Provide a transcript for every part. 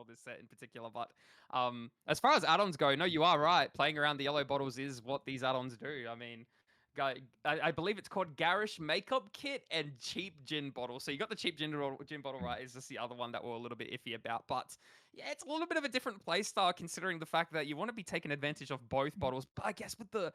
ignore this set in particular. But as far as add-ons go, no, you are right. Playing around the yellow bottles is what these add-ons do. I mean, I believe it's called Garish Makeup Kit and Cheap Gin Bottle. So you got the cheap gin bottle right. Is just the other one that we're a little bit iffy about. But yeah, it's a little bit of a different play style considering the fact that you want to be taking advantage of both bottles. But I guess with the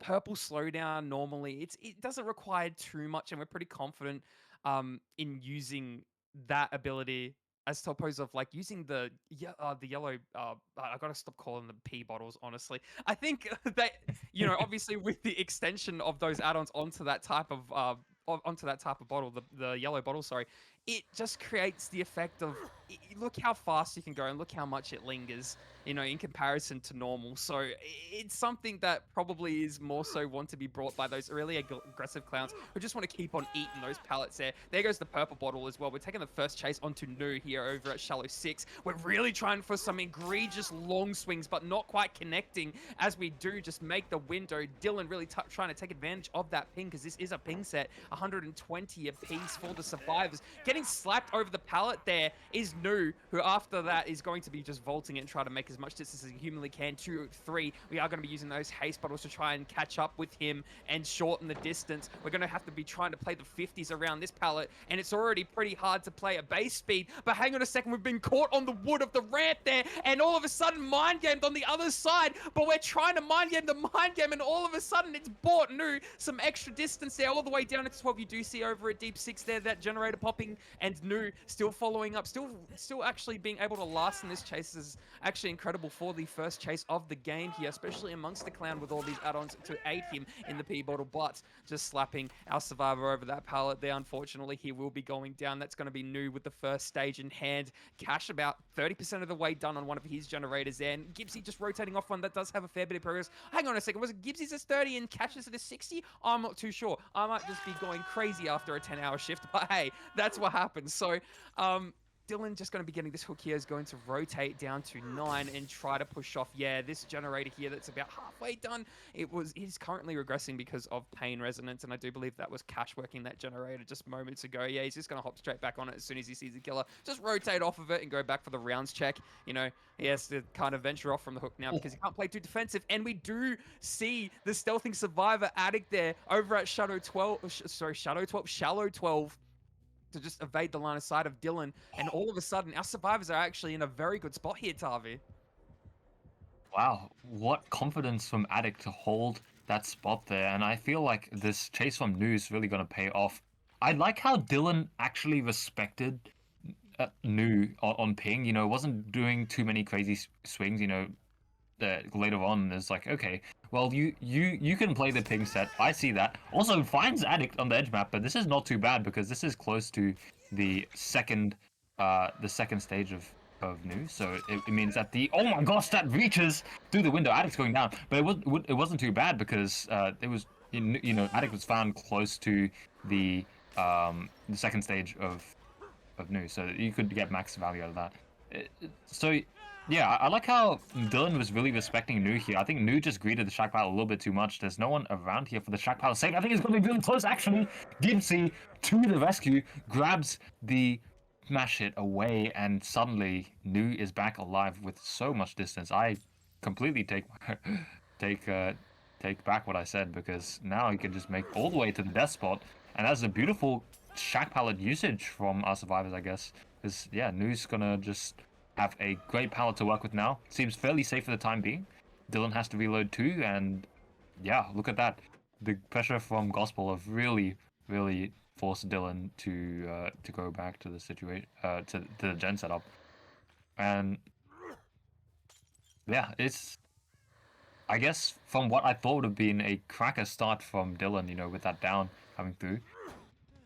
purple slowdown, normally it doesn't require too much, and we're pretty confident in using that ability as opposed of like using the yellow. I gotta stop calling them P bottles. Honestly, I think that obviously with the extension of those add-ons onto that type of onto that type of bottle, the yellow bottle, sorry, it just creates the effect of look how fast you can go and look how much it lingers, in comparison to normal. So it's something that probably is more so want to be brought by those really aggressive clowns who just want to keep on eating those pallets there. There goes the purple bottle as well. We're taking the first chase onto Nu here over at Shallow 6. We're really trying for some egregious long swings, but not quite connecting as we do just make the window. Dylan really trying to take advantage of that ping because this is a ping set. 120 apiece for the survivors. Getting slapped over the pallet there is Nu, who after that is going to be just vaulting it and try to make as much distance as he humanly can. 2, 3. We are going to be using those haste bottles to try and catch up with him and shorten the distance. We're going to have to be trying to play the 50s around this pallet, and it's already pretty hard to play at base speed. But hang on a second, we've been caught on the wood of the ramp there, and all of a sudden mind gamed on the other side. But we're trying to mind game the mind game, and all of a sudden it's bought Nu some extra distance there, all the way down to 12. You do see over at Deep 6 there that generator popping, and Nu still following up, still actually being able to last in this chase is actually incredible for the first chase of the game here, especially amongst the clown with all these add-ons to aid him in the P bottle. But just slapping our survivor over that pallet there. Unfortunately, he will be going down. That's going to be Nu with the first stage in hand. Cash about 30% of the way done on one of his generators there, and Gibbsy just rotating off one that does have a fair bit of progress. Hang on a second, was it Gibbsy's at 30 and Cash's at a 60? I'm not too sure. I might just be going crazy after a 10-hour shift, but hey, that's what happens. So, Dylan just going to be getting this hook here, is going to rotate down to 9 and try to push off. Yeah, this generator here that's about halfway done. He's currently regressing because of pain resonance, and I do believe that was Cash working that generator just moments ago. Yeah, he's just going to hop straight back on it as soon as he sees the killer. Just rotate off of it and go back for the rounds check. He has to kind of venture off from the hook now because he can't play too defensive. And we do see the stealthing survivor addict there over at Shallow 12, to just evade the line of sight of Dylan. And all of a sudden, our survivors are actually in a very good spot here, Tavi. Wow, what confidence from Addict to hold that spot there. And I feel like this chase from Nu is really going to pay off. I like how Dylan actually respected Nu on ping. Wasn't doing too many crazy swings. Later on is like, okay, well, you can play the ping set. I see that. Also finds Addict on the edge map, but this is not too bad because this is close to the second stage of Nu. So it means that oh my gosh, that reaches through the window. Addict's going down, but it wasn't too bad because it was Addict was found close to the second stage of Nu, so you could get max value out of that. So yeah, I like how Dylan was really respecting Nu here. I think Nu just greeted the Shack Battle a little bit too much. There's no one around here for the Shack Battle sake. I think it's going to be really close, actually. Gibbsy to the rescue, grabs the smash hit away, and suddenly Nu is back alive with so much distance. I completely take back what I said, because now he can just make all the way to the death spot, and that's a beautiful Shack pallet usage from our survivors, I guess. Because yeah, Nu's gonna just have a great pallet to work with now. Seems fairly safe for the time being. Dylan has to reload too, and yeah, look at that. The pressure from Gospel have really forced Dylan to go back to the situation, to the gen setup. And yeah, it's, I guess, from what I thought would have been a cracker start from Dylan, with that down coming through.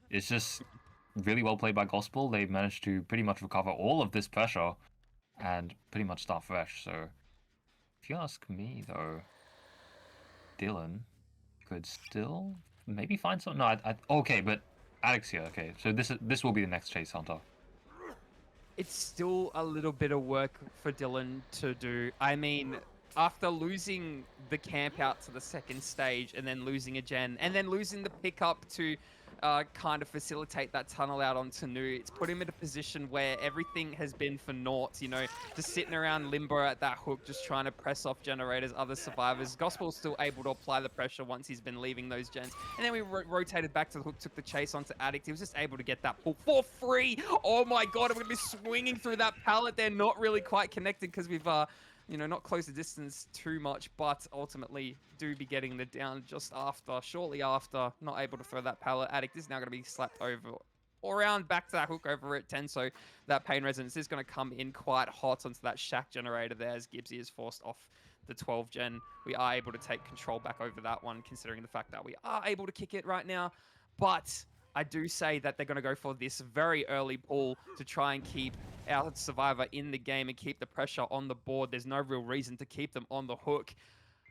It's just really well played by Gospel. They've managed to pretty much recover all of this pressure and pretty much start fresh. So if you ask me, though, Dylan could still maybe find something. No, okay, but Addict's here. Okay, so this will be the next chase, Hunter. It's still a little bit of work for Dylan to do. I mean, after losing the camp out to the second stage and then losing a gen and then losing the pickup to kind of facilitate that tunnel out onto Nu. It's put him in a position where everything has been for naught, you know, just sitting around limbo at that hook, just trying to press off generators, other survivors. Gospel's still able to apply the pressure once he's been leaving those gens. And then we rotated back to the hook, took the chase onto Addict. He was just able to get that pull for free. Oh my god, I'm going to be swinging through that pallet. They're not really quite connected because we've you know, not close the distance too much, but ultimately do be getting the down just after, shortly after, not able to throw that pallet. Addict is now going to be slapped over or around back to that hook over at 10, so that pain resonance is going to come in quite hot onto that shack generator there as Gibbsy is forced off the 12 gen. We are able to take control back over that one, considering the fact that we are able to kick it right now, but I do say that they're going to go for this very early pull to try and keep our survivor in the game and keep the pressure on the board. There's no real reason to keep them on the hook.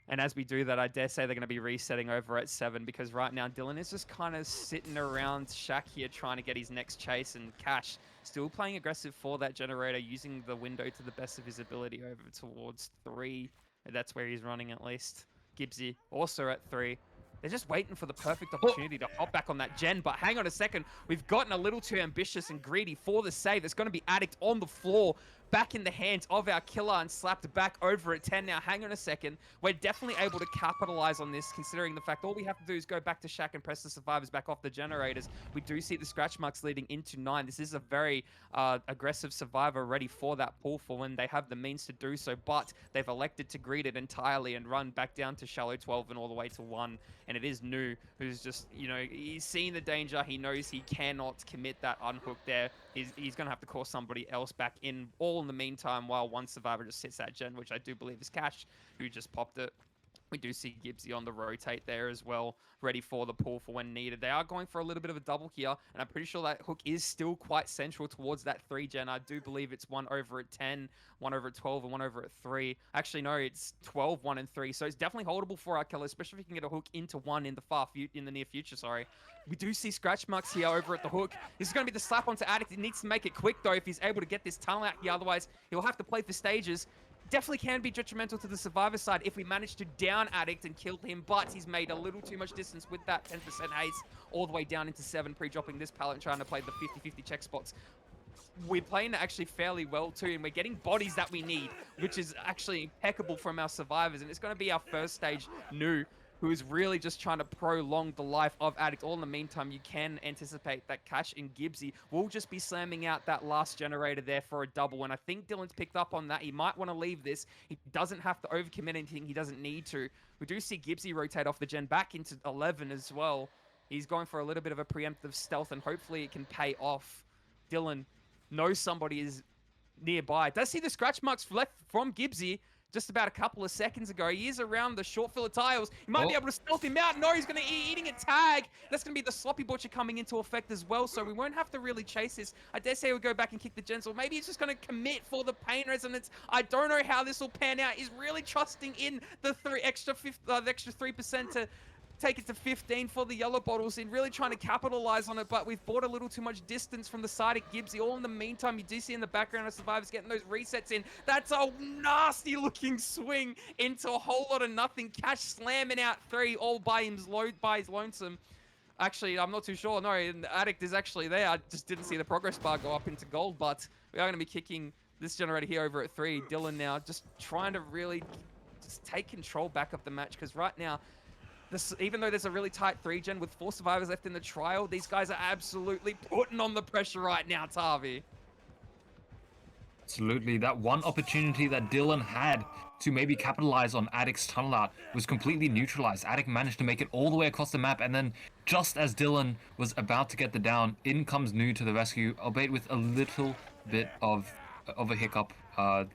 And as we do that, I dare say they're going to be resetting over at 7 because right now Dylan is just kind of sitting around Shaq here trying to get his next chase, and Cash still playing aggressive for that generator, using the window to the best of his ability over towards 3. That's where he's running at least. Gibbsy also at 3. They're just waiting for the perfect opportunity to hop back on that gen, but hang on a second. We've gotten a little too ambitious and greedy for the save. It's going to be Addict on the floor, back in the hands of our killer and slapped back over at 10. Now, hang on a second. We're definitely able to capitalize on this, considering the fact all we have to do is go back to Shack and press the survivors back off the generators. We do see the scratch marks leading into 9. This is a very aggressive survivor ready for that pull for when they have the means to do so, but they've elected to greed it entirely and run back down to shallow 12 and all the way to 1. And it is Nu who's just, you know, he's seen the danger. He knows he cannot commit that unhook there. He's going to have to call somebody else back in, all in the meantime, while one survivor just sits that gen, which I do believe is Cash, who just popped it. We do see Gibbsy on the rotate there as well, ready for the pull for when needed. They are going for a little bit of a double here, and I'm pretty sure that hook is still quite central towards that 3 gen. I do believe it's 1 over at 10, 1 over at 12, and 1 over at 3. Actually, no, it's 12, 1, and 3. So it's definitely holdable for our killer, especially if we can get a hook into 1 in the near future. Sorry. We do see scratch marks here over at the hook. This is going to be the slap onto Addict. He needs to make it quick, though, if he's able to get this tunnel out here. Otherwise, he'll have to play for stages. Definitely can be detrimental to the survivor side if we manage to down Addict and kill him, but he's made a little too much distance with that 10% haste all the way down into 7, pre-dropping this pallet and trying to play the 50-50 check spots. We're playing actually fairly well too, and we're getting bodies that we need, which is actually impeccable from our survivors, and it's going to be our first stage Nu, who is really just trying to prolong the life of Addict. All in the meantime, you can anticipate that Cash and Gibbsy will just be slamming out that last generator there for a double, and I think Dylan's picked up on that. He might want to leave this. He doesn't have to overcommit anything. He doesn't need to. We do see Gibbsy rotate off the gen back into 11 as well. He's going for a little bit of a preemptive stealth, and hopefully it can pay off. Dylan knows somebody is nearby. Does see the scratch marks left from Gibbsy just about a couple of seconds ago. He is around the short fill of tiles. He might be able to stealth him out. No, he's going to be eating a tag. That's going to be the Sloppy Butcher coming into effect as well, so we won't have to really chase this. I dare say we'll go back and kick the gens, or maybe he's just going to commit for the pain resonance. I don't know how this will pan out. He's really trusting in the extra 3% to take it to 15 for the yellow bottles and really trying to capitalize on it, but we've bought a little too much distance from the side of Gibbsy. All in the meantime, you do see in the background of survivors getting those resets in. That's a nasty looking swing into a whole lot of nothing. Cash slamming out 3 all by his lonesome. Actually, I'm not too sure. No, Addict is actually there. I just didn't see the progress bar go up into gold, but we are going to be kicking this generator here over at 3. Dylan now just trying to really just take control back of the match, because right now, even though there's a really tight 3 gen with 4 survivors left in the trial, these guys are absolutely putting on the pressure right now, Tavi. Absolutely. That one opportunity that Dylan had to maybe capitalize on Addict's tunnel out was completely neutralized. Addict managed to make it all the way across the map, and then just as Dylan was about to get the down, in comes Nu to the rescue, albeit with a little bit of a hiccup,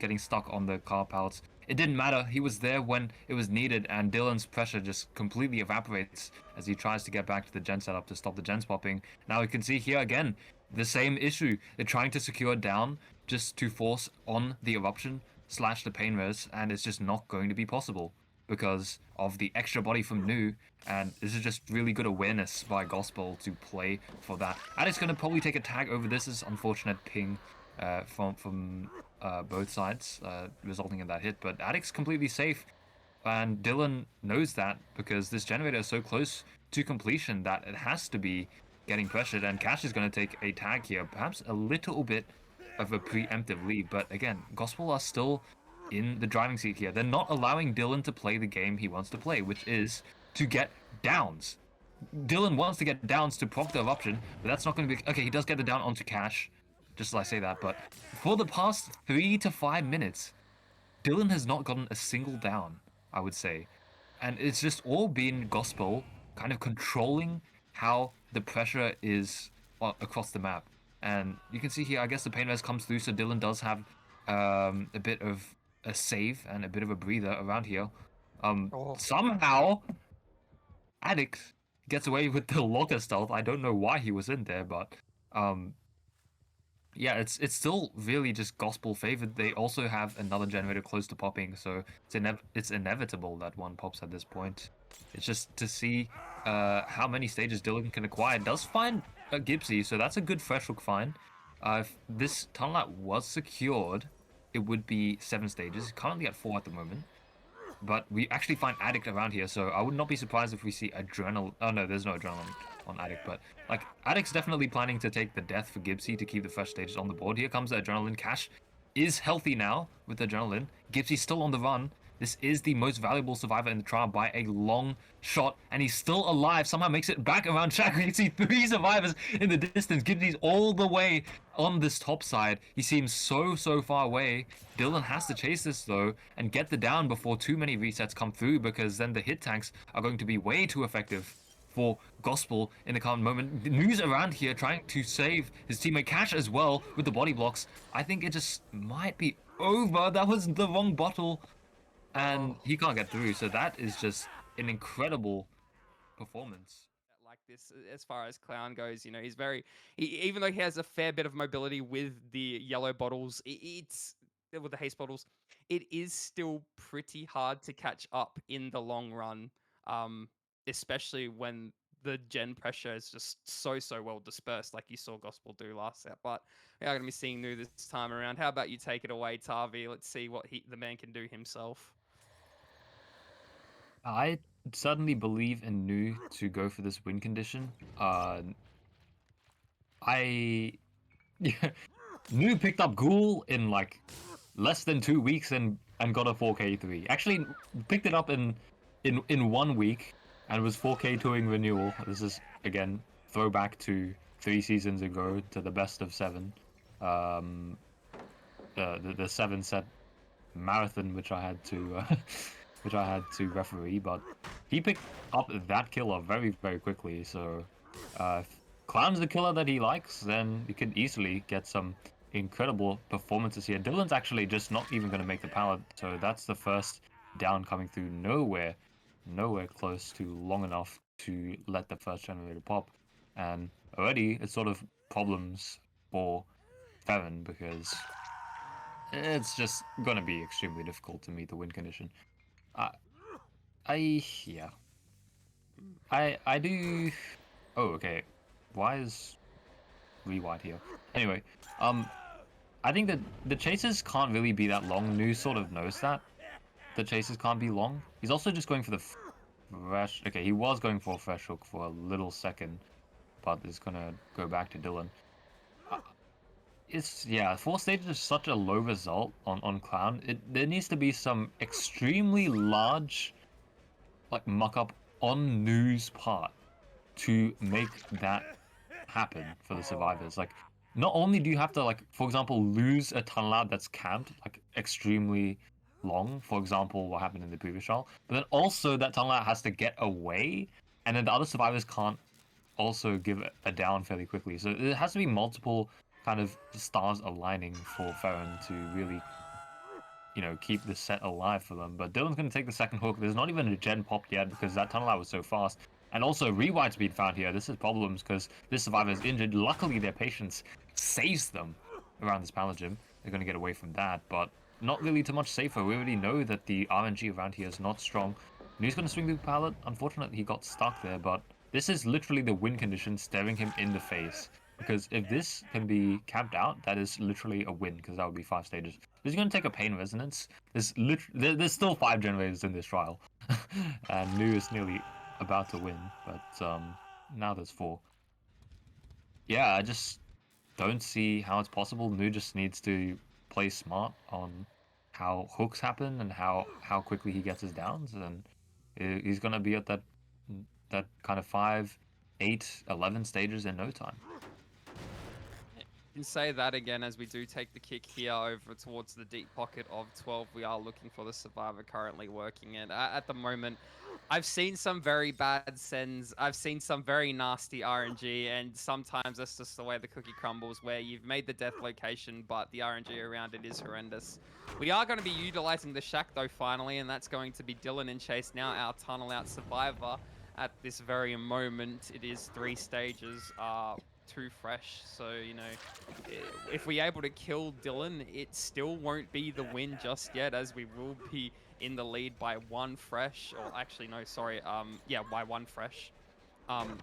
getting stuck on the car pallets. It didn't matter. He was there when it was needed, and Dylan's pressure just completely evaporates as he tries to get back to the gen setup to stop the gens popping. Now we can see here again the same issue. They're trying to secure it down just to force on the eruption / the pain res, and it's just not going to be possible because of the extra body from Nu, and this is just really good awareness by Gospel to play for that. Addict's going to probably take a tag over this. Is unfortunate ping from both sides, resulting in that hit, but Addict's completely safe, and Dylan knows that because this generator is so close to completion that it has to be getting pressured, and Cash is going to take a tag here. Perhaps a little bit of a preemptive lead, but again, Gospel are still in the driving seat here. They're not allowing Dylan to play the game he wants to play, which is to get downs. Dylan wants to get downs to proc the eruption, but that's not going to be... Okay, he does get the down onto Cash, just as I say that, but for the past 3 to 5 minutes, Dylan has not gotten a single down, I would say. And it's just all been Gospel kind of controlling how the pressure is across the map. And you can see here, I guess the pain res comes through, so Dylan does have a bit of a save and a bit of a breather around here. Somehow, Addict gets away with the locker stealth. I don't know why he was in there, but yeah, it's still really just Gospel favored. They also have another generator close to popping, so it's inevitable that one pops at this point. It's just to see how many stages Dylan can acquire. Does find a Gipsy, so that's a good fresh hook find. If this tunnel out was secured, it would be 7 stages. Currently at 4 at the moment. But we actually find Addict around here, so I would not be surprised if we see Adrenaline. Oh no, there's no Adrenaline on Addict, but like Addict's definitely planning to take the death for Gipsy to keep the fresh stages on the board. Here comes the Adrenaline. Cash is healthy now with the Adrenaline. Gipsy's still on the run. This is the most valuable survivor in the trial by a long shot, and he's still alive. Somehow makes it back around Shaq. You see 3 survivors in the distance. Gipsy's all the way on this top side. He seems so far away. Dylan has to chase this though and get the down before too many resets come through, because then the hit tanks are going to be way too effective for Gospel in the current moment. News around here trying to save his teammate Cash as well with the body blocks. I think it just might be over. That was the wrong bottle. And he can't get through, so that is just an incredible performance. Like this, as far as Clown goes, you know, he's very, even though he has a fair bit of mobility with the yellow bottles, it's with the haste bottles, it is still pretty hard to catch up in the long run, especially when the gen pressure is just so well dispersed, like you saw Gospel do last set. But we are going to be seeing new this time around. How about you take it away, Tavi? Let's see what the man can do himself. I suddenly believe in Nu to go for this win condition. Nu picked up Ghoul in like less than 2 weeks and got a 4K3. Actually, picked it up in 1 week and was 4K2ing renewal. This is again throwback to 3 seasons ago, to the best of 7. The 7-set marathon which I had to referee, but he picked up that killer very quickly. So if Clown's the killer that he likes, then you could easily get some incredible performances here. Dylan's actually just not even going to make the pallet, so that's the first down coming through. Nowhere close to long enough to let the first generator pop, and already it's sort of problems for FERRON, because it's just going to be extremely difficult to meet the win condition. I do. Oh, okay. Why is Rewind here? Anyway, I think that the chases can't really be that long. Nu sort of knows that the chases can't be long. He's also just going for the fresh. Okay, he was going for a fresh hook for a little second, but it's gonna go back to Dylan. It's 4 stages is such a low result on Clown. There needs to be some extremely large like muck up on Nu's part to make that happen for the survivors. Like, not only do you have to, like, for example, lose a tunnel out that's camped like extremely long, for example what happened in the previous trial, but then also that tunnel out has to get away, and then the other survivors can't also give a down fairly quickly. So there has to be multiple kind of stars aligning for FERRON to really, you know, keep the set alive for them. But Dylan's going to take the second hook. There's not even a gen popped yet because that tunnel out was so fast. And also Rewind's been found here. This is problems because this survivor is injured. Luckily their patience saves them around this pallet gym. They're going to get away from that, but not really too much safer. We already know that the RNG around here is not strong. Nu's going to swing through the pallet. Unfortunately he got stuck there, but this is literally the win condition staring him in the face. Because if this can be capped out, that is literally a win, because that would be 5 stages. This is going to take a pain resonance. There's still 5 generators in this trial. And Nu is nearly about to win, but now there's 4. Yeah, I just don't see how it's possible. Nu just needs to play smart on how hooks happen and how quickly he gets his downs, and he's gonna be at that kind of 5, 8, 11 stages in no time. Can say that again as we do take the kick here over towards the deep pocket of 12. We are looking for the survivor currently working it. At the moment, I've seen some very bad sends. I've seen some very nasty RNG, and sometimes that's just the way the cookie crumbles, where you've made the death location, but the RNG around it is horrendous. We are going to be utilizing the shack, though, finally, and that's going to be Dylan in chase now, our tunnel out survivor. At this very moment, it is 3 stages. Too fresh. So, if we're able to kill Dylan, it still won't be the win just yet, as we will be in the lead by 1 fresh. Or actually, no, sorry. Yeah, by 1 fresh. Um,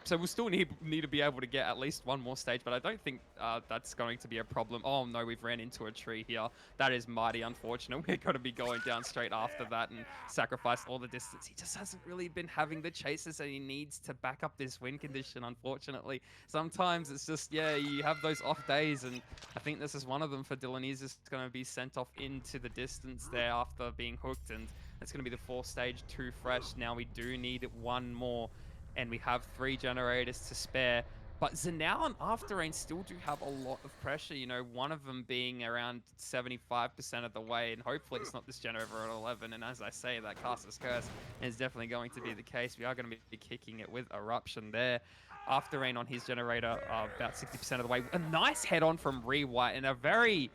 so we'll still need to be able to get at least 1 more stage, but I don't think that's going to be a problem. Oh no, we've ran into a tree here. That is mighty unfortunate. We're going to be going down straight after that and sacrifice all the distance. He just hasn't really been having the chases that he needs to back up this win condition, unfortunately. Sometimes it's just, yeah, you have those off days, and I think this is one of them for Dylan. He's just going to be sent off into the distance there after being hooked, and it's going to be the 4th stage, 2 fresh. Now we do need 1 more, and we have 3 generators to spare. But Zanao and Afterrain still do have a lot of pressure, one of them being around 75% of the way, and hopefully it's not this generator at 11. And as I say, that Caster's Curse is definitely going to be the case. We are going to be kicking it with Eruption there. Afterrain on his generator, about 60% of the way. A nice head-on from Rewhite, and a very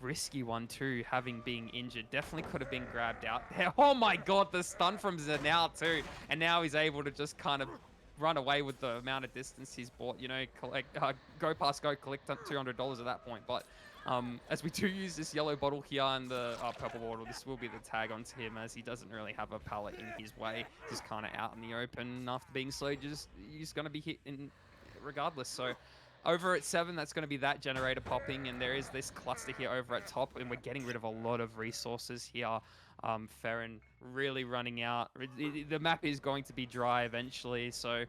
risky one too, having been injured. Definitely could have been grabbed out there. Oh my god, the stun from Zanao too. And now he's able to just kind of run away with the amount of distance he's bought, collect, go past go, collect $200 at that point. But as we do use this yellow bottle here and the purple bottle, this will be the tag onto him, as he doesn't really have a pallet in his way. Just kind of out in the open after being slow, he's going to be hit in regardless. So over at 7, that's going to be that generator popping, and there is this cluster here over at top, and we're getting rid of a lot of resources here. FERRON really running out. The map is going to be dry eventually, so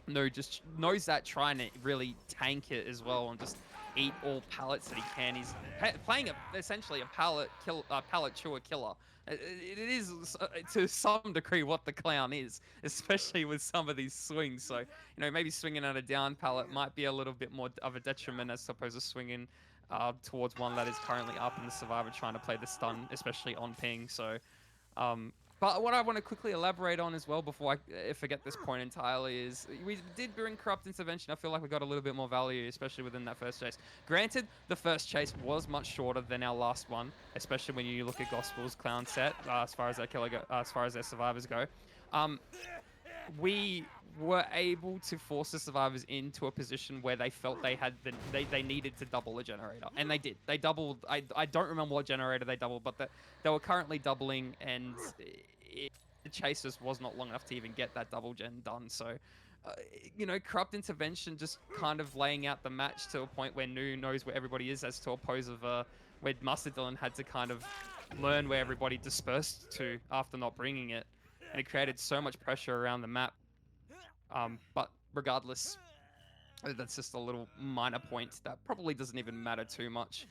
No just knows that, trying to really tank it as well and just eat all pallets that he can. He's playing essentially a pallet chewer killer. It is to some degree what the clown is, especially with some of these swings. So, maybe swinging at a down pallet might be a little bit more of a detriment as opposed to swinging towards one that is currently up in the survivor trying to play the stun, especially on ping. So, um, but what I want to quickly elaborate on as well before I forget this point entirely is we did bring Corrupt Intervention. I feel like we got a little bit more value, especially within that first chase. Granted, the first chase was much shorter than our last one, especially when you look at Gospel's clown set as far as their as far as their survivors go. We were able to force the survivors into a position where they felt they needed to double a generator, and they did. They doubled. I don't remember what generator they doubled, but they were currently doubling, and the chase just was not long enough to even get that double gen done. So, Corrupt Intervention just kind of laying out the match to a point where Nu knows where everybody is, as to opposed of where Master Dylan had to kind of learn where everybody dispersed to after not bringing it, and it created so much pressure around the map. But regardless, that's just a little minor point that probably doesn't even matter too much.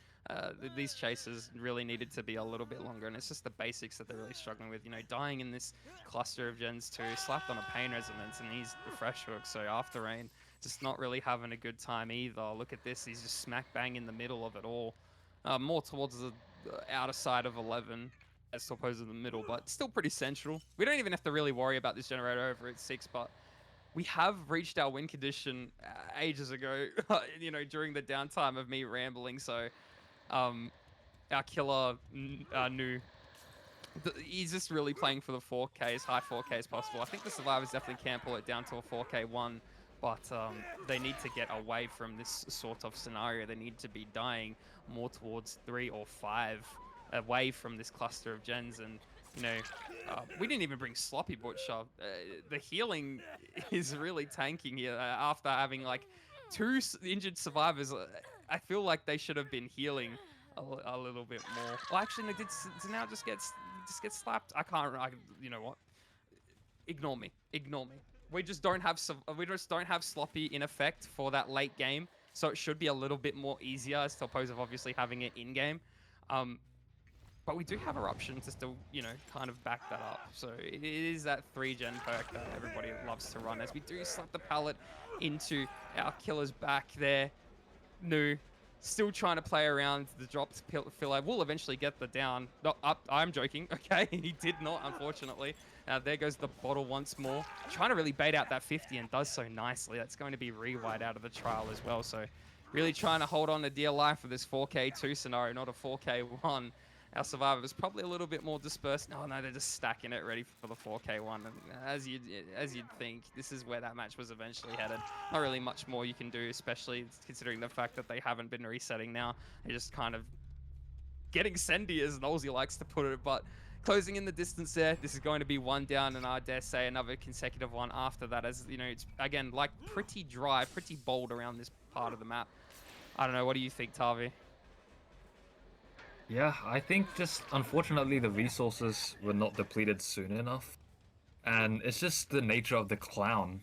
These chases really needed to be a little bit longer, and it's just the basics that they're really struggling with. Dying in this cluster of gens too, slapped on a pain resonance, and he's the fresh hook. So after rain, just not really having a good time either. Look at this, he's just smack bang in the middle of it all, more towards the outer side of 11 as opposed to the middle, but still pretty central. We don't even have to really worry about this generator over at 6, but we have reached our win condition ages ago, during the downtime of me rambling. So, our killer, Nu, he's just really playing for the 4Ks, high 4Ks possible. I think the survivors definitely can pull it down to a 4K1, but they need to get away from this sort of scenario. They need to be dying more towards 3 or 5 away from this cluster of gens. And we didn't even bring Sloppy Butcher. The healing is really tanking here after having like 2 injured survivors. I feel like they should have been healing a little bit more. Well, actually, no, did now just get slapped? I can't. You know what? Ignore me. Ignore me. we just don't have sloppy in effect for that late game, so it should be a little bit more easier as opposed of obviously having it in game. Um, but we do have eruption to still, kind of back that up. So it is that 3-gen perk that everybody loves to run as we do slap the pallet into our killer's back there. New, still trying to play around the dropped filler. Will eventually get the down. Not up. I'm joking. Okay, he did not, unfortunately. There goes the bottle once more. Trying to really bait out that 50 and does so nicely. That's going to be re-wide out of the trial as well. So really trying to hold on to dear life for this 4K2 scenario, not a 4K1. Our survivors probably a little bit more dispersed. No, they're just stacking it, ready for the 4K1. And as you'd think, this is where that match was eventually headed. Not really much more you can do, especially considering the fact that they haven't been resetting now. They're just kind of getting sendy, as Nolsey likes to put it. But closing in the distance there, this is going to be one down, and I dare say another consecutive one after that. As it's again like pretty dry, pretty bold around this part of the map. I don't know. What do you think, Tavi? Yeah, I think just unfortunately the resources were not depleted soon enough. And it's just the nature of the clown,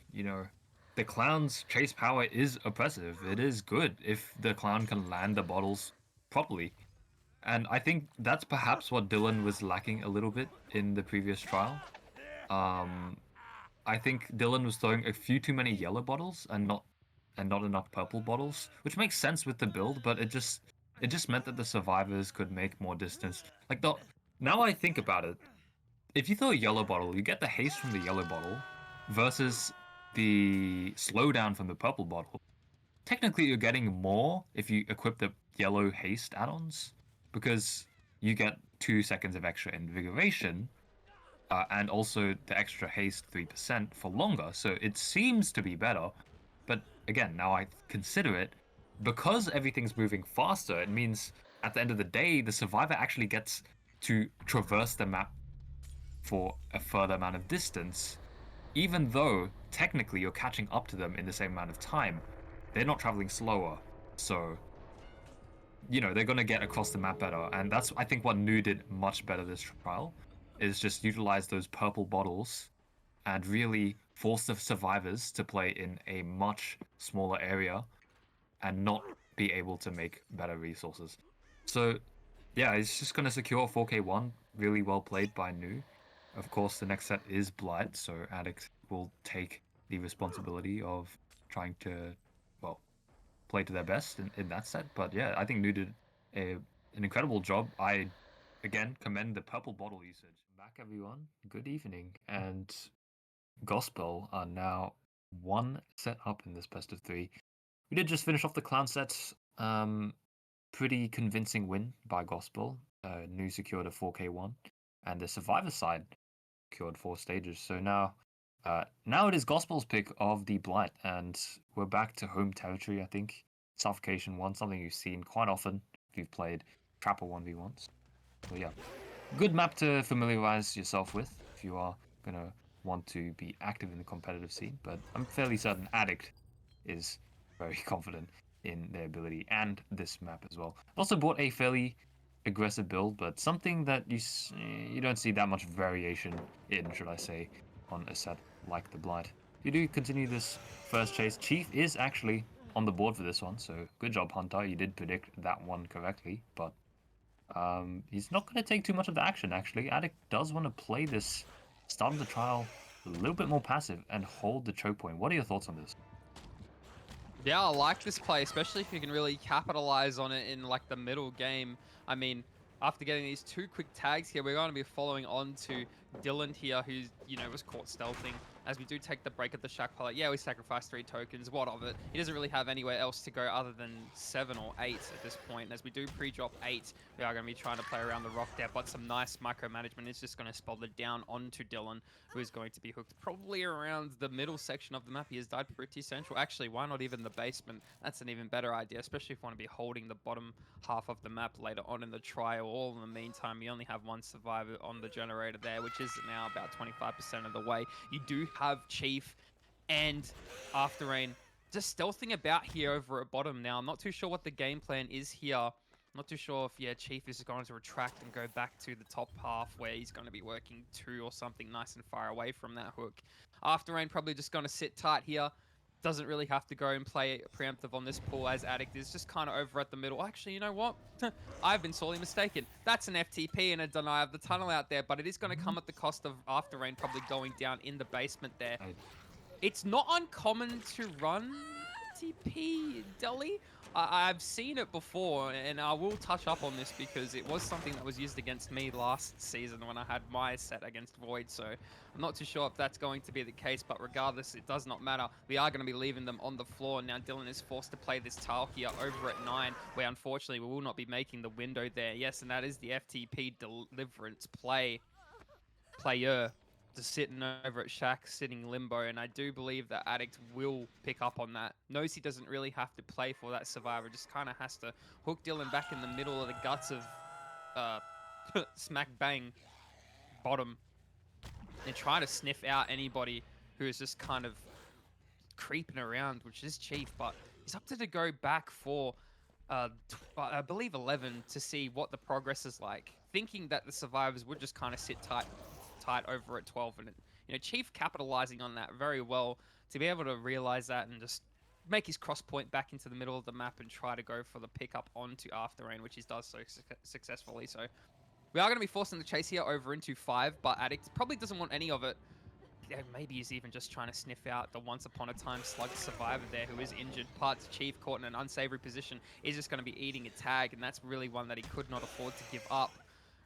The clown's chase power is oppressive. It is good if the clown can land the bottles properly. And I think that's perhaps what Dylan was lacking a little bit in the previous trial. I think Dylan was throwing a few too many yellow bottles and not enough purple bottles, which makes sense with the build, but it just meant that the survivors could make more distance. Now I think about it, if you throw a yellow bottle, you get the haste from the yellow bottle versus the slowdown from the purple bottle. Technically, you're getting more if you equip the yellow haste add-ons because you get 2 seconds of extra invigoration and also the extra haste 3% for longer. So it seems to be better. But again, now I consider it, because everything's moving faster, it means at the end of the day, the survivor actually gets to traverse the map for a further amount of distance, even though technically you're catching up to them in the same amount of time. They're not traveling slower, so they're going to get across the map better. And that's, I think, what Nu did much better this trial, is just utilize those purple bottles and really force the survivors to play in a much smaller area and not be able to make better resources. So yeah, it's just going to secure 4K1. Really well played by Nu. Of course, the next set is Blight, so Addict will take the responsibility of trying to, play to their best in that set. But yeah, I think Nu did an incredible job. I, again, commend the purple bottle usage. Back, everyone. Good evening. And Gospel are now 1 set up in this best of 3. We did just finish off the clown sets. Pretty convincing win by Gospel. Nu secured a 4K1. And the Survivor side secured 4 stages. So now it is Gospel's pick of the Blight, and we're back to home territory, I think. Suffocation 1, something you've seen quite often if you've played Trapper 1v1s. So yeah, good map to familiarize yourself with if you are going to want to be active in the competitive scene, but I'm fairly certain Addict is very confident in their ability and this map as well. Also bought a fairly aggressive build, but something that you don't see that much variation in, should I say, on a set like the Blight. You do continue this first chase. Chief is actually on the board for this one, so good job, Hunter. You did predict that one correctly, but he's not going to take too much of the action, actually. Addict does want to play this start of the trial a little bit more passive and hold the choke point. What are your thoughts on this? Yeah, I like this play, especially if you can really capitalize on it in like the middle game. I mean, after getting these 2 quick tags here, we're going to be following on to Dylan here, who's, was caught stealthing. As we do take the break at the Shack Pilot, yeah, we sacrificed 3 tokens. What of it? He doesn't really have anywhere else to go other than 7 or 8 at this point. And as we do pre-drop 8, we are going to be trying to play around the rock there, but some nice micromanagement is just going to spell it down onto Dylan, who is going to be hooked probably around the middle section of the map. He has died pretty central. Actually, why not even the basement? That's an even better idea, especially if you want to be holding the bottom half of the map later on in the trial. All in the meantime, you only have 1 survivor on the generator there, which is now about 25% of the way. You do have Chief and After Rain just stealthing about here over at bottom now. I'm not too sure what the game plan is here Not too sure if, yeah, Chief is going to retract and go back to the top half where he's going to be working 2 or something nice and far away from that hook. After Rain probably just going to sit tight here. Doesn't really have to go and play preemptive on this pool as Addict is just kind of over at the middle. Actually, you know what? I've been sorely mistaken. That's an FTP and a deny of the tunnel out there, but it is going to come at the cost of After Rain probably going down in the basement there. It's not uncommon to run TP Delhi. I've seen it before, and I will touch up on this because it was something that was used against me last season when I had my set against Void, so I'm not too sure if that's going to be the case, but regardless, it does not matter. We are going to be leaving them on the floor. Now Dylan is forced to play this tile here over at 9, where unfortunately we will not be making the window there. Yes, and that is the FTP deliverance player. Just sitting over at Shaq, sitting limbo, and I do believe that Addict will pick up on that. Knows he doesn't really have to play for that survivor, just kind of has to hook Dylan back in the middle of the guts of smack bang bottom and try to sniff out anybody who is just kind of creeping around, which is Chief, but he's opted to go back for I believe 11 to see what the progress is like, thinking that the survivors would just kind of sit tight over at 12, and Chief capitalizing on that very well to be able to realize that and just make his cross point back into the middle of the map and try to go for the pickup onto After Rain, which he does so successfully. So we are going to be forcing the chase here over into 5, but Addict probably doesn't want any of it. Yeah, maybe he's even just trying to sniff out the once upon a time slug survivor there who is injured. Parts Chief caught in an unsavory position is just going to be eating a tag, and that's really one that he could not afford to give up.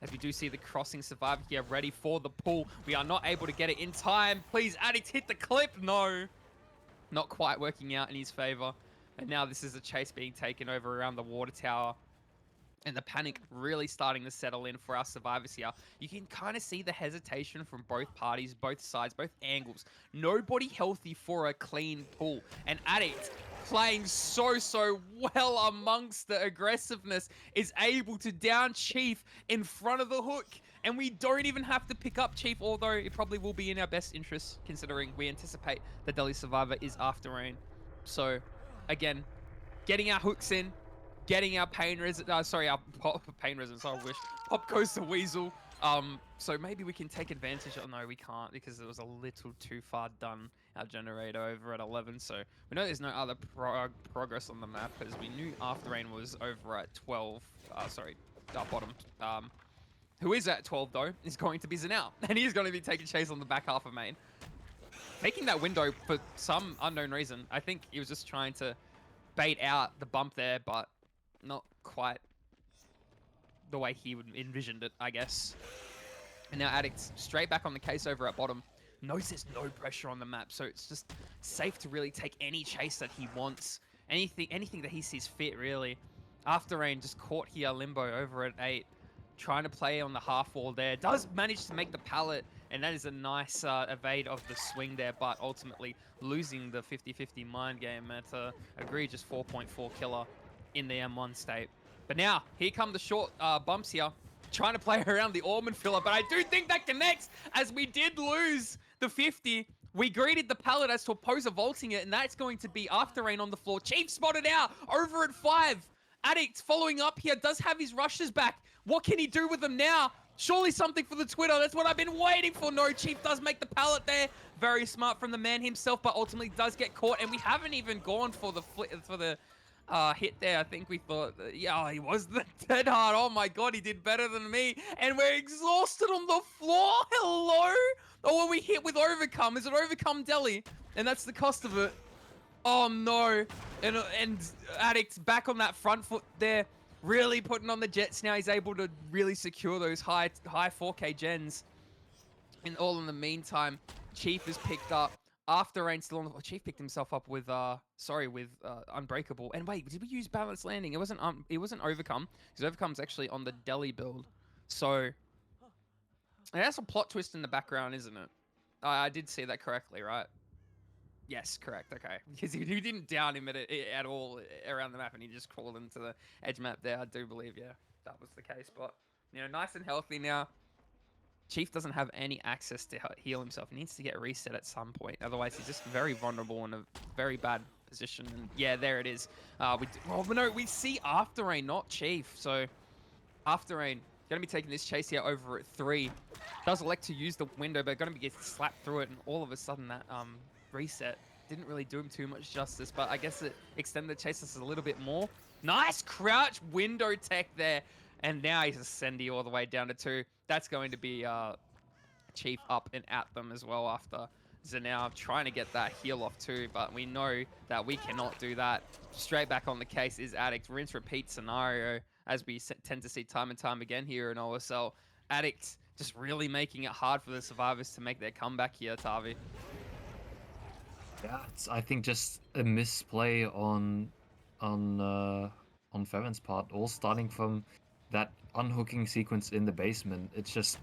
As we do see the crossing survivor here ready for the pull. We are not able to get it in time. Please, Addict, hit the clip. No. Not quite working out in his favor. And now this is a chase being taken over around the water tower. And the panic really starting to settle in for our survivors here. You can kind of see the hesitation from both parties, both sides, both angles. Nobody healthy for a clean pull. And Addict, playing so well amongst the aggressiveness, is able to down Chief in front of the hook. And we don't even have to pick up Chief, although it probably will be in our best interest, considering we anticipate the Delhi survivor is After Rain. So, again, getting our hooks in, getting our pain resistance, our pain resistance, I wish. Pop goes to Weasel. So maybe we can take advantage of, no, we can't because it was a little too far done, our generator over at 11. So we know there's no other progress on the map as we knew After Rain was over at 12, bottom. Who is at 12 though is going to be Zanel, and he's going to be taking chase on the back half of main. Taking that window for some unknown reason. I think he was just trying to bait out the bump there, but not quite the way he would envisioned it, I guess. And now Addict straight back on the case over at bottom. Knows there's no pressure on the map, so it's just safe to really take any chase that he wants. Anything that he sees fit, really. After Rain just caught here limbo over at 8. Trying to play on the half wall there. Does manage to make the pallet, and that is a nice evade of the swing there, but ultimately losing the 50-50 mind game at egregious 4.4 killer in the M1 state. But now, here come the short bumps here. Trying to play around the Ormond filler, but I do think that connects as we did lose the 50. We greeted the pallet as Torposa vaulting it, and that's going to be After Rain on the floor. Chief spotted out over at 5. Addict following up here, does have his rushes back. What can he do with them now? Surely something for the Twitter. That's what I've been waiting for. No, Chief does make the pallet there. Very smart from the man himself, but ultimately does get caught. And we haven't even gone for the hit there. I think we thought, yeah, he was the dead hard. Oh my God, he did better than me. And we're exhausted on the floor. Hello? Or were we hit with Overcome? Is it Overcome Delhi? And that's the cost of it. Oh no. And Addict back on that front foot there. Really putting on the jets now. He's able to really secure those high 4K gens. And all in the meantime, Chief is picked up. After Rain still on the... Chief picked himself up with, Unbreakable. And wait, did we use Balanced Landing? It wasn't Overcome. Because Overcome's actually on the Delhi build. So, and that's a plot twist in the background, isn't it? I did see that correctly, right? Yes, correct. Okay, because you didn't down him at all around the map, and he just crawled into the edge map there. I do believe, yeah, that was the case. But nice and healthy now. Chief doesn't have any access to heal himself. He needs to get reset at some point. Otherwise, he's just very vulnerable in a very bad position. And yeah, there it is. We see After Rain, not Chief. So After Rain going to be taking this chase here over at 3. Does elect to use the window, but going to be getting slapped through it, and all of a sudden that reset didn't really do him too much justice, but I guess it extended the chase just a little bit more. Nice crouch window tech there, and now he's a Sendy all the way down to 2. That's going to be Chief up and at them as well after Zanao trying to get that heal off too, but we know that we cannot do that. Straight back on the case is Addict. Rinse repeat scenario, as we tend to see time and time again here in OSL. Addict just really making it hard for the survivors to make their comeback here, Tavi. Yeah, it's, I think just a misplay on FERRON's part, all starting from that unhooking sequence in the basement. It's just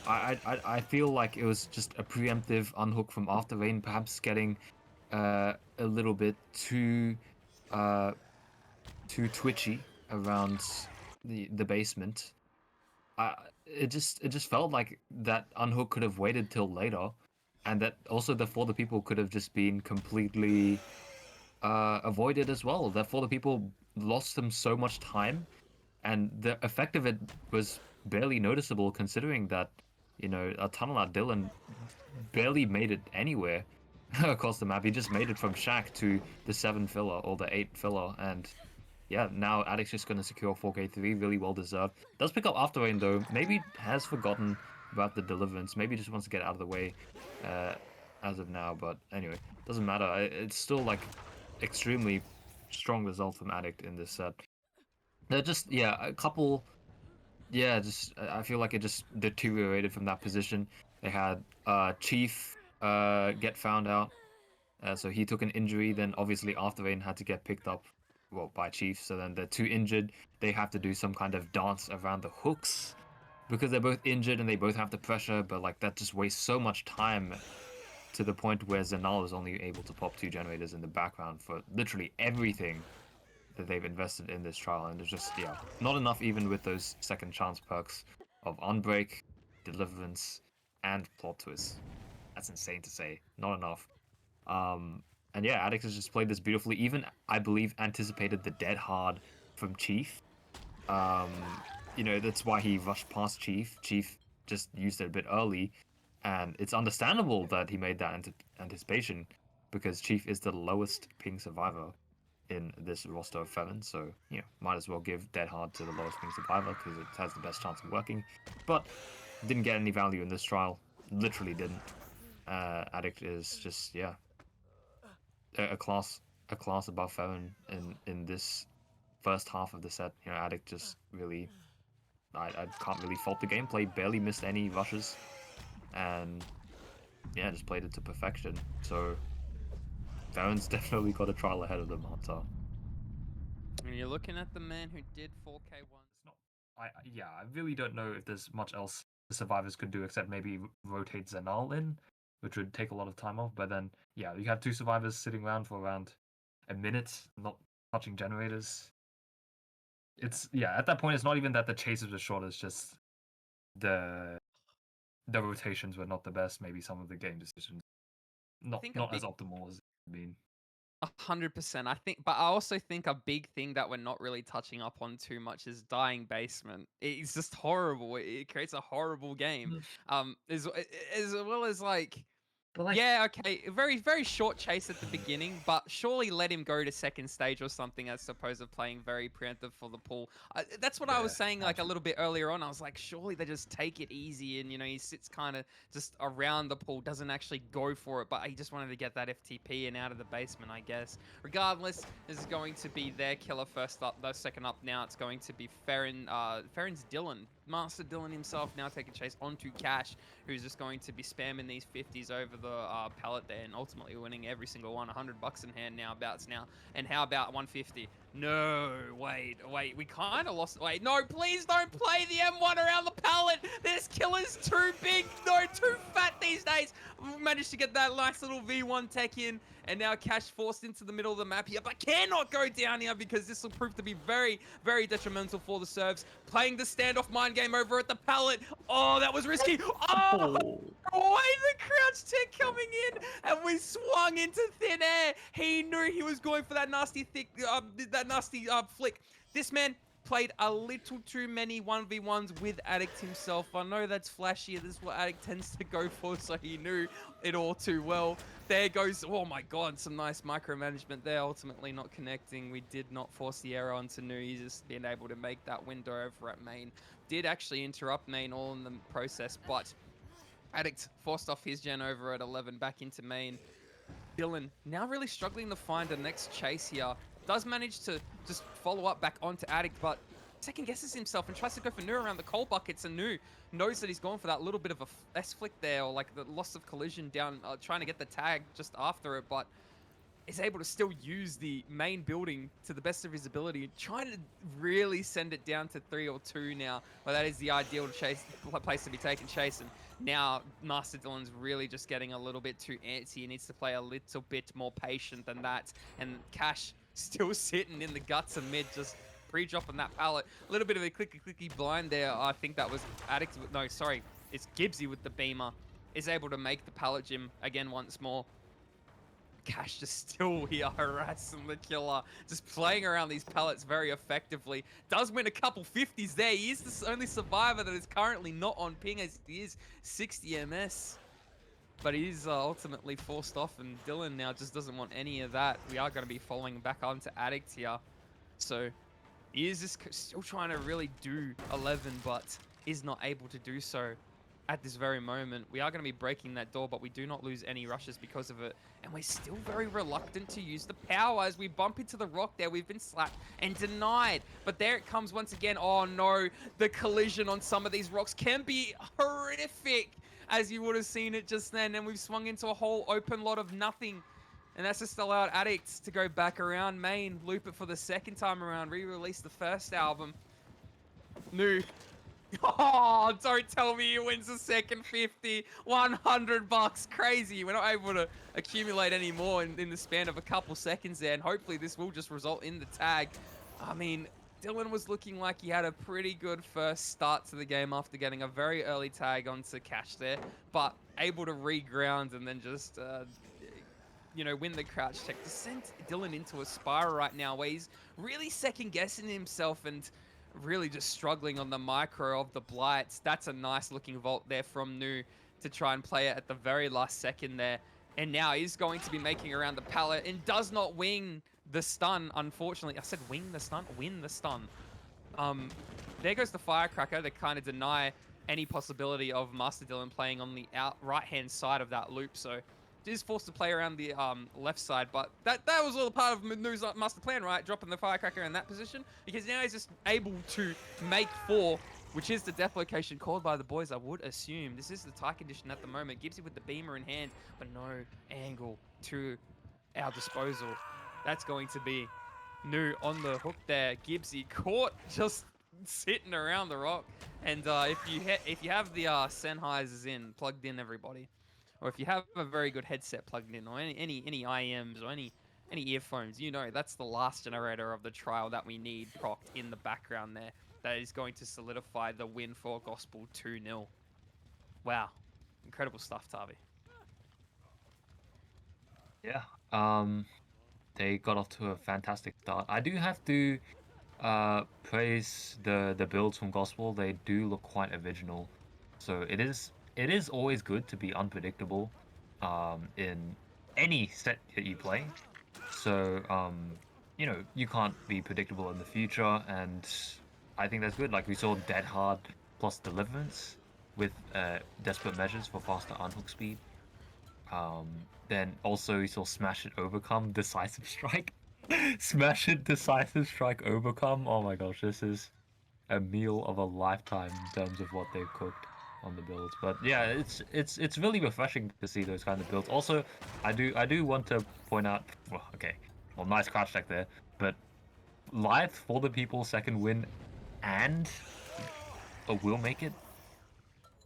I feel like it was just a preemptive unhook from After Rain, perhaps getting a little bit too twitchy around the basement. It just felt like that unhook could have waited till later, and that also the four people could have just been completely avoided as well. Therefore, the people lost them so much time, and the effect of it was barely noticeable, considering that, you know, a tunnel at Dylan barely made it anywhere across the map. He just made it from Shack to the 7 filler or the 8 filler, and yeah, now Addict's just going to secure 4K3, really well deserved. Does pick up After Rain though, maybe has forgotten about the Deliverance, maybe just wants to get out of the way as of now, but anyway, doesn't matter. It's still like extremely strong result from Addict in this set. They're just, yeah, a couple, yeah, just, I feel like it just deteriorated from that position. They had Chief get found out, so he took an injury, then obviously After Rain had to get picked up, well, by Chief, so then they're 2 injured. They have to do some kind of dance around the hooks, because they're both injured and they both have the pressure, but like that just wastes so much time, to the point where Zenal is only able to pop 2 generators in the background for literally everything that they've invested in this trial, and it's just, yeah, not enough even with those second chance perks of Unbreak, Deliverance, and Plot Twist. That's insane to say. Not enough. And yeah, Addict has just played this beautifully. Even, I believe, anticipated the dead hard from Chief. You know, that's why he rushed past Chief. Chief just used it a bit early, and it's understandable that he made that anticipation, because Chief is the lowest ping survivor in this roster of FERRON, so, you know, might as well give dead hard to the lowest ping survivor, because it has the best chance of working. But didn't get any value in this trial. Literally didn't. Addict is just, yeah, a class above FERRON in this first half of the set. You know, Addict just really, I can't really fault the gameplay. Barely missed any rushes, and yeah, just played it to perfection. So FERRON's definitely got a trial ahead of them, Hunter. And you're looking at the man who did 4K1. It's not. Yeah, I really don't know if there's much else the survivors could do except maybe rotate Zenal in, which would take a lot of time off. But then, yeah, you have 2 survivors sitting around for around a minute, not touching generators. It's, yeah, at that point, it's not even that the chases were short. It's just the rotations were not the best. Maybe some of the game decisions not as optimal as it could been. 100%. I think, but I also think a big thing that we're not really touching up on too much is dying basement. It's just horrible. It creates a horrible game. As well as like. But like, yeah, okay, very, very short chase at the beginning, but surely let him go to second stage or something as opposed to playing very preemptive for the pull. That's what I was saying like a little bit earlier on. I was like, surely they just take it easy, and, you know, he sits kind of just around the pull, doesn't actually go for it, but he just wanted to get that FTP and out of the basement, I guess. Regardless, this is going to be their killer first up, though second up now. It's going to be FERRON, FERRON's Dylan. Master Dylan himself now taking chase onto Cash, who's just going to be spamming these 50s over the pallet there and ultimately winning every single one. $100 in hand now, abouts now. And how about 150? No, wait. We kind of lost. Wait, no, please don't play the M1 around the pallet. This killer's too big. No, too fat these days. We managed to get that nice little V1 tech in. And now Cash forced into the middle of the map here, but cannot go down here because this will prove to be very, very detrimental for the serves. Playing the standoff mind game over at the pallet. Oh, that was risky. Oh! Oh. Why the crouch tech coming in, and we swung into thin air. He knew he was going for that nasty flick. This man played a little too many 1v1s with Addict himself. I know that's flashy. This is what Addict tends to go for, so he knew it all too well. There goes, oh my god, some nice micromanagement there. Ultimately not connecting. We did not force the error onto Nu. He's just been able to make that window over at main. Did actually interrupt main all in the process, but Addict forced off his gen over at 11 back into main. Dylan now really struggling to find the next chase here. Does manage to just follow up back onto Addict, but second guesses himself and tries to go for Nu around the coal buckets, and Nu knows that he's gone for that little bit of a S-flick there, or like the loss of collision down, trying to get the tag just after it, but is able to still use the main building to the best of his ability, trying to really send it down to 3 or 2 now, but that is the ideal place to be taken chase. And now Master Dylan's really just getting a little bit too antsy. He needs to play a little bit more patient than that. And Cash still sitting in the guts of mid, just pre-dropping that pallet. A little bit of a clicky blind there. I think that was Addict. No, sorry, it's Gibbsy with the beamer. Is able to make the pallet gym again once more. Cash just still here harassing the killer, just playing around these pallets very effectively. Does win a couple 50s there. He is the only survivor that is currently not on ping, as he is 60 MS. But he is ultimately forced off, and Dylan now just doesn't want any of that. We are going to be following back onto Addict here. So he is just still trying to really do 11, but is not able to do so at this very moment. We are going to be breaking that door, but we do not lose any rushes because of it. And we're still very reluctant to use the power as we bump into the rock there. We've been slapped and denied. But there it comes once again. Oh no, the collision on some of these rocks can be horrific, as you would have seen it just then. And we've swung into a whole open lot of nothing. And that's just allowed Addicts to go back around main, loop it for the second time around, re-release the first album. Nu. Oh, don't tell me he wins the second 50. 100 bucks. Crazy. We're not able to accumulate any more in the span of a couple seconds there, and hopefully this will just result in the tag. I mean, Dylan was looking like he had a pretty good first start to the game after getting a very early tag onto Cash there, but able to reground and then just you know, win the crouch check to send Dylan into a spiral right now where he's really second guessing himself and really just struggling on the micro of the Blights. That's a nice looking vault there from Nu to try and play it at the very last second there. And now he's going to be making around the pallet and does not wing the stun, unfortunately. I said wing the stun? Win the stun. There goes the firecracker to kind of deny any possibility of Master Dylan playing on the right-hand side of that loop. So is forced to play around the left side, but that was all part of Nu's master plan, right? Dropping the firecracker in that position, because now he's just able to make 4, which is the death location called by the boys, I would assume. This is the tie condition at the moment. Gibbsy with the beamer in hand, but no angle to our disposal. That's going to be Nu on the hook there. Gibbsy caught just sitting around the rock. And if you have the Sennheisers plugged in, everybody, or if you have a very good headset plugged in, or any IMs, or any earphones, you know that's the last generator of the trial that we need procced in the background there. That is going to solidify the win for Gospel 2-0. Wow. Incredible stuff, Tavi. Yeah. They got off to a fantastic start. I do have to praise the builds from Gospel. They do look quite original. So it is always good to be unpredictable in any set that you play. So you know, you can't be predictable in the future, and I think that's good. Like we saw Dead Hard plus Deliverance with desperate measures for faster unhook speed. Then also you saw Smash It Overcome Decisive Strike. Smash It Decisive Strike Overcome. Oh my gosh, this is a meal of a lifetime in terms of what they've cooked on the builds. But yeah, it's really refreshing to see those kind of builds. Also, I do want to point out, well, okay, well, nice crouch check there, but Live for the people second win and a will make it.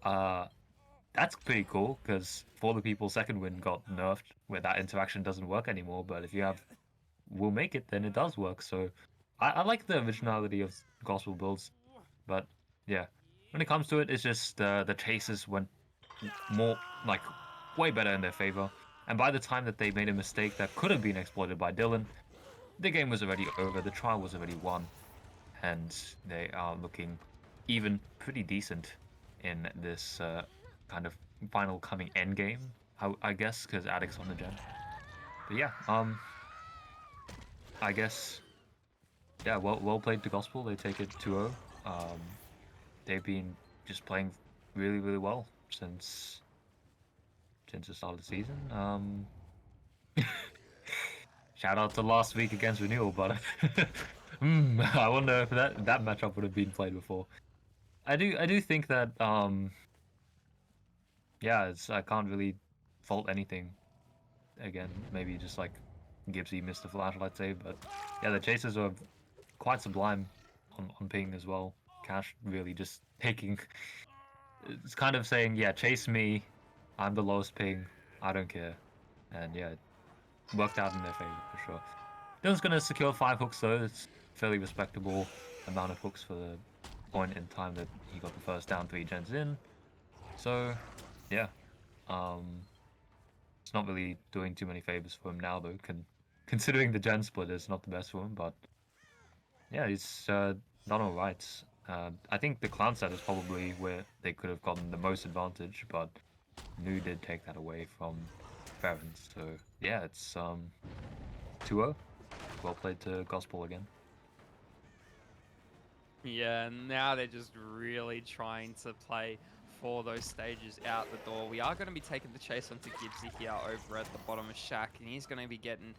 That's pretty cool because for the people second win got nerfed where that interaction doesn't work anymore. But if you have will make it, then it does work. So I like the originality of gospel builds, but yeah, when it comes to it, it's just the chases went more like way better in their favor. And by the time that they made a mistake that could have been exploited by Dylan, the game was already over. The trial was already won, and they are looking even pretty decent in this kind of final coming end game, I guess, because Addict's on the gen. But yeah, I guess, yeah, well played to Gospel. They take it 2-0. They've been just playing really well since the start of the season. Shout out to last week against Renewal, but I wonder if that matchup would have been played before. I do think that yeah, I can't really fault anything. Again, maybe just like Gibbsy missed the flashlight save, but yeah, the chases are quite sublime on ping as well. Cash really just taking, it's kind of saying, yeah, chase me, I'm the lowest ping, I don't care, and yeah, it worked out in their favor for sure. Dylan's gonna secure 5 hooks though. It's fairly respectable amount of hooks for the point in time that he got the first down 3 gens in. So yeah, it's not really doing too many favors for him now though. Considering the gen split is not the best for him, but yeah, he's done all right. I think the clown set is probably where they could have gotten the most advantage, but Nu did take that away from FERRON. So yeah, it's 2-0. Well played to Gospel again. Yeah, now they're just really trying to play for those stages out the door. We are going to be taking the chase onto Gibbsy here over at the bottom of Shack, and he's going to be getting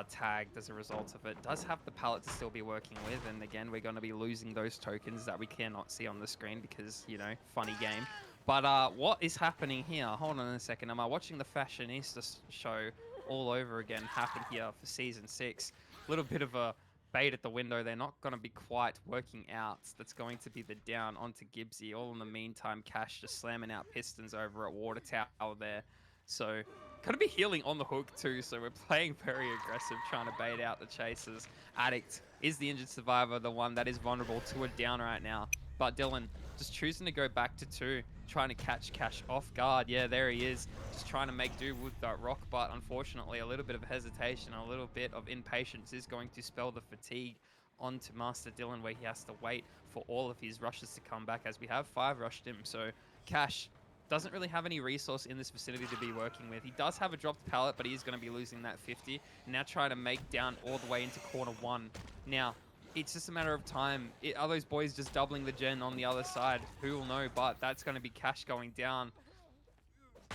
tagged as a result of it. Does have the pallet to still be working with, and again, we're going to be losing those tokens that we cannot see on the screen because, you know, funny game. But what is happening here? Hold on a second. Am I watching the Fashionista show all over again happen here for Season 6? A little bit of a bait at the window. They're not going to be quite working out. That's going to be the down onto Gibbsy. All in the meantime, Cash just slamming out pistons over at Water Tower there. So going to be healing on the hook too. So we're playing very aggressive, trying to bait out the chasers. Addict is the injured survivor, the one that is vulnerable to a down right now. But Dylan just choosing to go back to 2, trying to catch Cash off guard. Yeah, there he is, just trying to make do with that rock, but unfortunately a little bit of hesitation, a little bit of impatience is going to spell the fatigue onto Master Dylan, where he has to wait for all of his rushes to come back, as we have 5 rushed him. So Cash doesn't really have any resource in this vicinity to be working with. He does have a dropped pallet, but he's going to be losing that 50. Now trying to make down all the way into corner 1. Now, it's just a matter of time. Are those boys just doubling the gen on the other side? Who will know? But that's going to be Cash going down.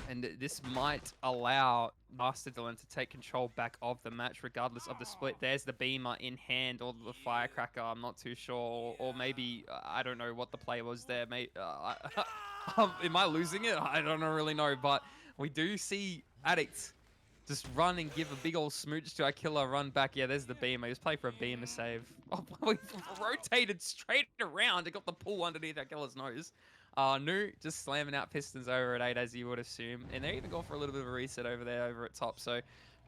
And this might allow Master Dylan to take control back of the match, regardless of the split. There's the beamer in hand, or the firecracker. I'm not too sure. Or maybe, I don't know what the play was there. Am I losing it? I don't really know. But we do see Addict just run and give a big old smooch to our killer, run back. Yeah, there's the beamer. He was playing for a beamer save. Oh, we rotated straight around and got the pull underneath our killer's nose. Nu just slamming out pistons over at 8, as you would assume. And they're even going for a little bit of a reset over there, over at top. So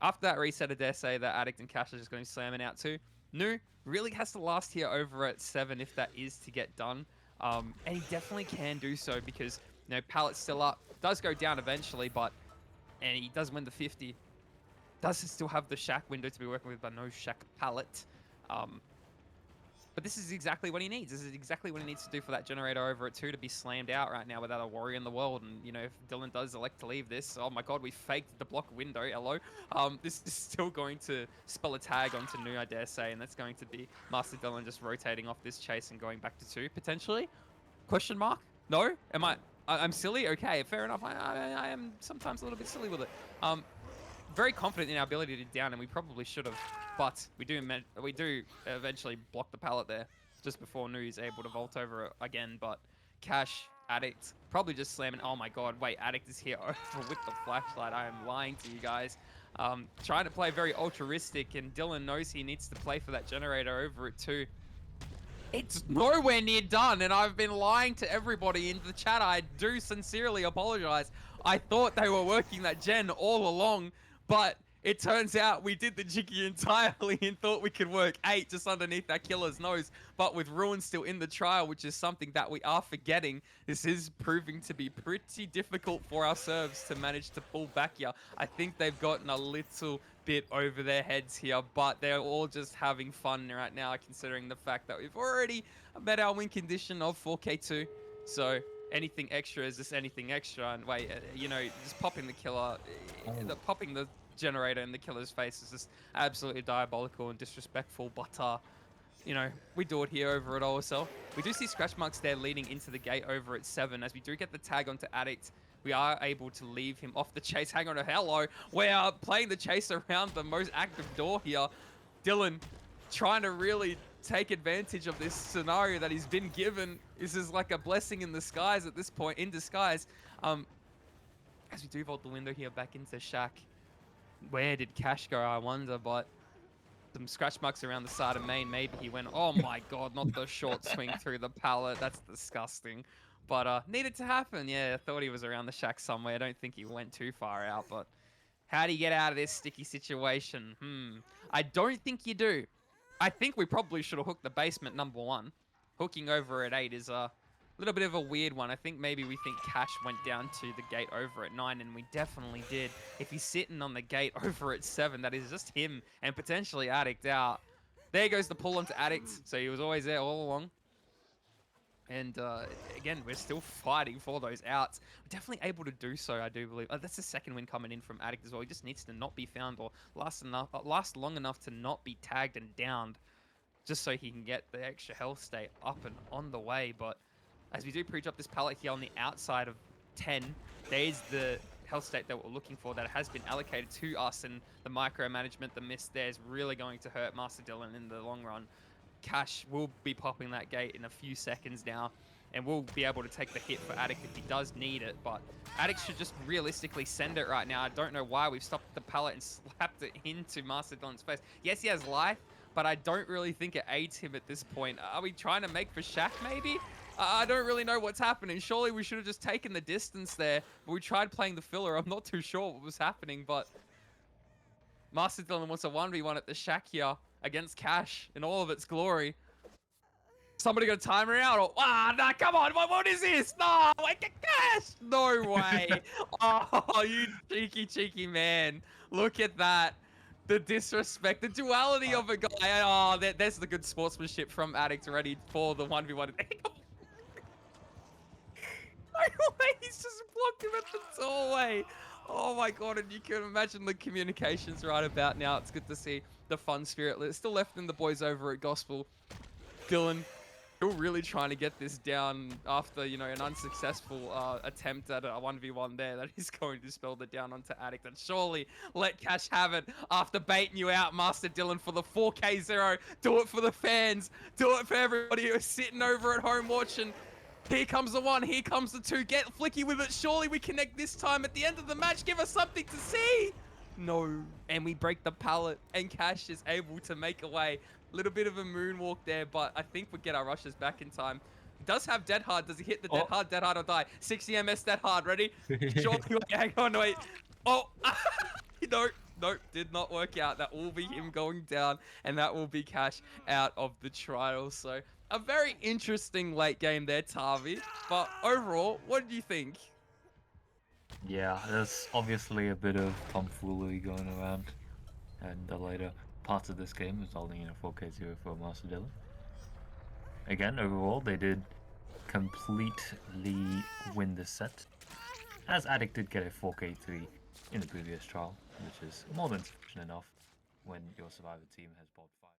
after that reset, I dare say that Addict and Cash are just going to be slamming out too. Nu really has to last here over at 7 if that is to get done. And he definitely can do so because, you know, pallet's still up. Does go down eventually, and he does win the 50. Does still have the Shack window to be working with, but no Shack pallet. But this is exactly what he needs. This is exactly what he needs to do for that generator over at 2 to be slammed out right now without a warrior in the world. And, you know, if Dylan does elect to leave this, oh my god, we faked the block window. Hello. This is still going to spell a tag onto Nu, I dare say, and that's going to be Master Dylan just rotating off this chase and going back to 2, potentially? Question mark? No? I'm silly? Okay, fair enough. I am sometimes a little bit silly with it. Very confident in our ability to down, and we probably should have, but we do eventually block the pallet there just before Nu is able to vault over it again. But Cash, Addict, probably just slamming. Oh my god, wait, Addict is here over with the flashlight. I am lying to you guys. trying to play very altruistic, and Dylan knows he needs to play for that generator over it too. It's nowhere near done, and I've been lying to everybody in the chat. I do sincerely apologize. I thought they were working that gen all along, but it turns out we did the jiggy entirely and thought we could work 8 just underneath that killer's nose. But with Ruin still in the trial, which is something that we are forgetting, this is proving to be pretty difficult for our serves to manage to pull back here. I think they've gotten a little bit over their heads here, but they're all just having fun right now, considering the fact that we've already met our win condition of 4K2. So anything extra is just anything extra. And wait, you know, just popping the killer, popping the generator in the killer's face is just absolutely diabolical and disrespectful. But you know, we do it here over at OSL. We do see scratch marks there leading into the gate over at 7, as we do get the tag onto Addict. We are able to leave him off the chase. Hang on, hello. We are playing the chase around the most active door here. Dylan trying to really take advantage of this scenario that he's been given. This is like a blessing in disguise at this point, in disguise. As we do vault the window here back into Shack. Where did Cash go, I wonder, but some scratch marks around the side of main. Maybe he went, oh my god, not the short swing through the pallet. That's disgusting. But needed to happen. Yeah, I thought he was around the Shack somewhere. I don't think he went too far out, but how do you get out of this sticky situation? I don't think you do. I think we probably should have hooked the basement number 1. Hooking over at 8 is a little bit of a weird one. I think maybe we think Cash went down to the gate over at 9, and we definitely did. If he's sitting on the gate over at 7, that is just him and potentially Addict out. There goes the pull onto Addict, so he was always there all along. And again, we're still fighting for those outs. We're definitely able to do so, I do believe. That's the second win coming in from Addict as well. He just needs to not be found or last long enough to not be tagged and downed, just so he can get the extra health state up and on the way. But as we do pre-drop this pallet here on the outside of 10, there's the health state that we're looking for that has been allocated to us, and the micromanagement, the miss there is really going to hurt Master Dylan in the long run. Cash will be popping that gate in a few seconds now, and we'll be able to take the hit for Addict if he does need it, but Addict should just realistically send it right now. I don't know why we've stopped the pallet and slapped it into Master Dylan's face. Yes, he has life, but I don't really think it aids him at this point. Are we trying to make for Shack maybe? I don't really know what's happening. Surely we should have just taken the distance there, but we tried playing the filler. I'm not too sure what was happening, but Master Dylan wants a 1v1 at the Shack here against Cash in all of its glory. Somebody got a timer out? Or, nah, come on. What is this? No, wait, Cash. No way. Oh, you cheeky man. Look at that. The disrespect, the duality of a guy. Oh, there's the good sportsmanship from Addict ready for the 1v1. No way, he's just blocked him at the doorway. Oh my god, and you can imagine the communications right about now. It's good to see the fun spirit still left in the boys over at Gospel. Dylan still really trying to get this down after, you know, an unsuccessful attempt at a 1v1 there. That is going to spell the down onto Addict, and surely let Cash have it after baiting you out, Master Dylan, for the 4K0. Do it for the fans. Do it for everybody who's sitting over at home watching. Here comes the 1, here comes the 2. Get flicky with it. Surely we connect this time at the end of the match. Give us something to see. No. And we break the pallet, and Cash is able to make away. Little bit of a moonwalk there, but I think we get our rushes back in time. He does have Dead Hard. Does he hit the Dead Hard or die? 60 MS Dead Hard. Ready? Surely, hang on, wait. Oh, nope, did not work out. That will be him going down, and that will be Cash out of the trial. So a very interesting late game there, Tavi. But overall, what do you think? Yeah, there's obviously a bit of tomfoolery going around, and the later parts of this game resulting in a 4K0 for Master Dylan. Again, overall, they did completely win this set, as Addict did get a 4K3 in the previous trial, which is more than sufficient enough when your Survivor team has bobbed.